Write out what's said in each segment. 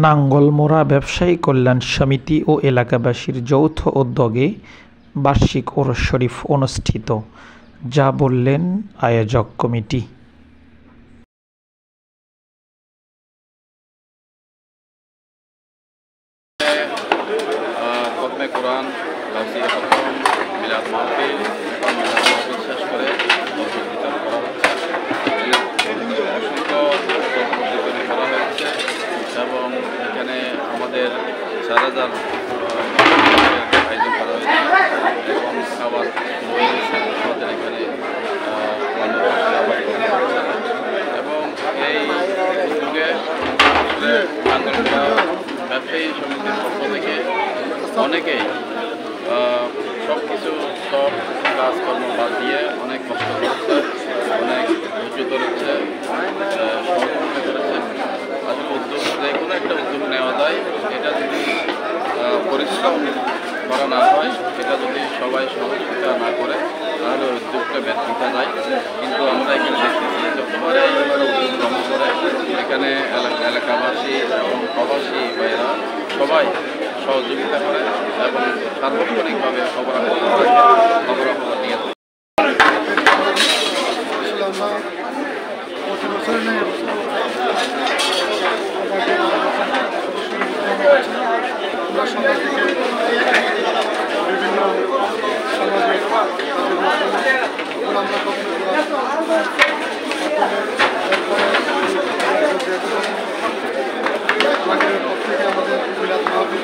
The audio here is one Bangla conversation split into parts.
নাঙ্গলমোড়া ব্যবসায়ী কল্যাণ সমিতি ও এলাকাবাসীর যৌথ উদ্যোগে বার্ষিক ওরস শরীফ অনুষ্ঠিত, যা বললেন আয়োজক কমিটি। এবং এখানে আমাদের 4,000 আয়োজন করা হয়েছে এবং খাবার আমাদের এখানে এবং এই যুগে ব্যবসায়ী সমিতির পক্ষ থেকে অনেকেই সব কিছু সব কাজকর্ম বাদ দিয়ে অনেক কষ্ট করছে, অনেক ধৈর্য ধরেছে, সহযোগিতা করেছে। আসলে উদ্যোগ যে কোনো একটা উদ্যোগ নেওয়া যায়, এটা যদি পরিশ্রম করা না হয়, এটা যদি সবাই সহযোগিতা না করে তাহলে উদ্যোগটা ব্যর্থতা যায়। কিন্তু আমরা এখানে দেখতেছি যতবারে উদ্যোগ গ্রহণ করে এখানে এলাকাবাসী এবং প্রবাসী ভাইয়েরা সবাই সহযোগিতা করে এবং সার্বক্ষণিকভাবে খবর নিয়ে থাকে। বিভিন্ন সামাজিক আমাদের মিলাদ মাহফিল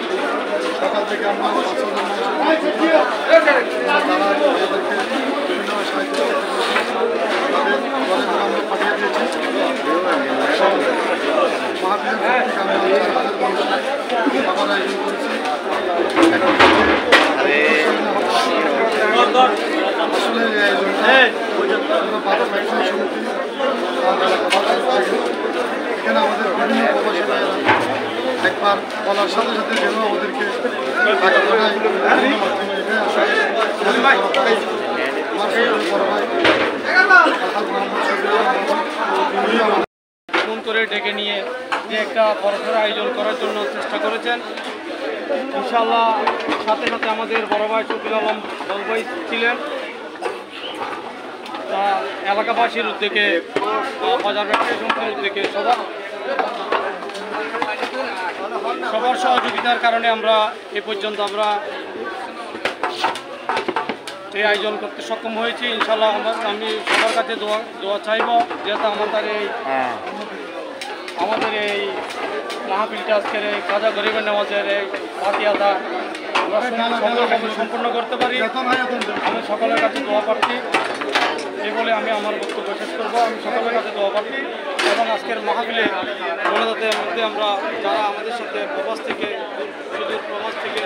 সকাল থেকে আমরা বিভিন্ন সাহিত্য তাদের আমরা পাঠিয়ে দিয়েছি। মাহফিলের থেকে আমরা 4,000 মানুষ খাবার আয়োজন করেছি। আসলে এই আয়োজনটা আমরা বাজার ব্যবসায়ী সমিতি এখানে আমাদের বিভিন্ন প্রবাসী ভাইয়েরা একবার বলার সাথে সাথে যেন আমাদেরকে টাকা পাঠায় ফোন করে ডেকে নিয়ে যে একটা বড়সড় আয়োজন করার জন্য চেষ্টা করেছেন। ইনশাআল্লাহ সাথে সাথে আমাদের বড় ভাই শফিউল আলম ভাই ছিলেন। তা এলাকাবাসীর উদ্যোগে বাজার ব্যবসায়ী সমিতির উদ্যোগে সবার সহযোগিতার কারণে আমরা এ পর্যন্ত এই আয়োজন করতে সক্ষম হয়েছি। ইনশাআল্লাহ আমি সবার কাছে দোয়া চাইব, যেহেতু আমাদের এই মাহফিলটা আজকের এই খাজা গরিবের নামাজের এই ফাতিহাটা আমরা সম্পূর্ণ করতে পারি। আমি সকলের কাছে দোয়া প্রার্থী, এই বলে আমি আমার বক্তব্য শেষ করবো। আমি সকলের কাছে দোয়া প্রার্থী এবং আজকের মাহফিলে মনোজাতের মধ্যে আমরা যারা আমাদের সাথে প্রবাস থেকে সুদূর প্রবাস থেকে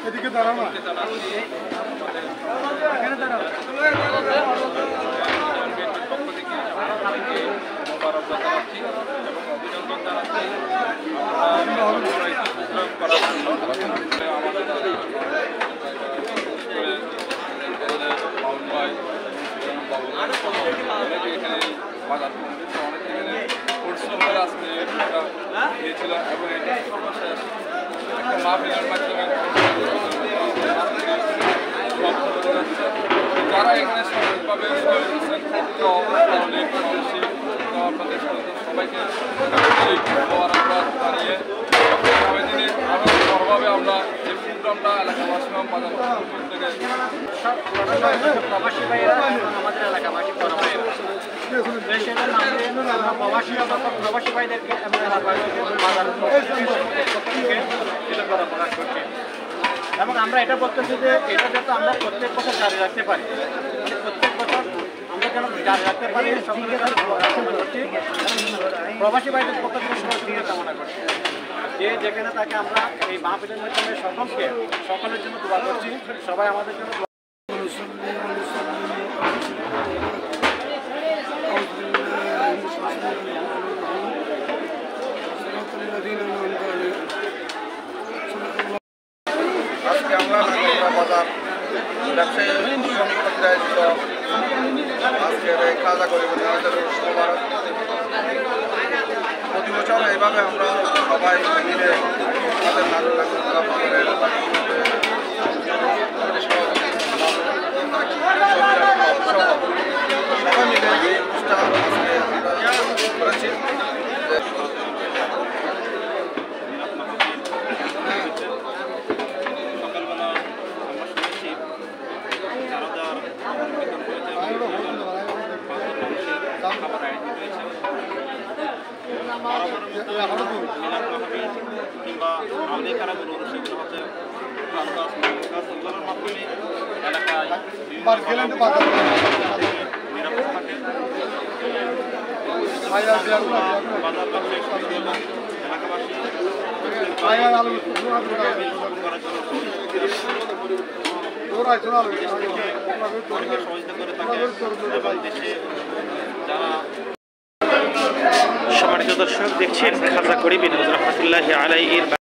এদিকে দাঁড়াও না, এখানে দাঁড়াও। পক্ষ থেকে মোবারকবাদ জানাচ্ছি এবং অভিনন্দন জানাচ্ছি করার জন্য। আমাদের মাউন ভাই অনেকে এখানে বাজার অনেক এখানে পরিশ্রম করে আজকে দিয়েছিল এবং এটা সর্বশেষ একটা মাহফিলের মাধ্যমে যারা এখানে সাময়িকভাবে আপনাদের সবাইকে মোবারকবাদ জানিয়ে আগামী দিনে আরও বড়ভাবে আমরা এই প্রোগ্রামটা এলাকাবাসী এবং বাজার থেকে প্রবাসী ভাইয়েরা আমাদের এলাকাবাসী প্রবাসী ভাইদেরকে এবং আমরা এটা বলতেছি যে এটা যাতে আমরা প্রত্যেক বছর জারি রাখতে পারি, মানে প্রত্যেক বছর আমরা যেন জারি রাখতে পারি সকলের কাছে কামনা করছি। প্রবাসী ভাইদের পক্ষ থেকে সহযোগিতা কামনা করছি, যে যেখানে তাকে আমরা এই মাহফিলের মাধ্যমে সকলের জন্য দোয়া করছি। সবাই আমাদের জন্য আজকে আমরা বাজার ব্যবসায়ী শ্রমিক পত্রে আয়োজিত আজকের এই খাজা গরিব নওয়াজের সভা, প্রতি বছর এইভাবে আমরা সবাই মিলে আমাদের নাটক সবাই মিলে এই অনুষ্ঠান আজকে করেছি। কিংবা আমাদের কারাগুলো সেগুলো হচ্ছে এগুলোর মাধ্যমে এলাকায় নিরাপদ থাকে। বাজার ব্যবসায়ী সমিতি এবং এলাকাবাসী সহযোগিতা করে থাকে এবং দেশে যারা। সম্মানিত দর্শক, দেখছেন খাজা গরিব নওয়াজ রহমতুল্লাহি আলাইহির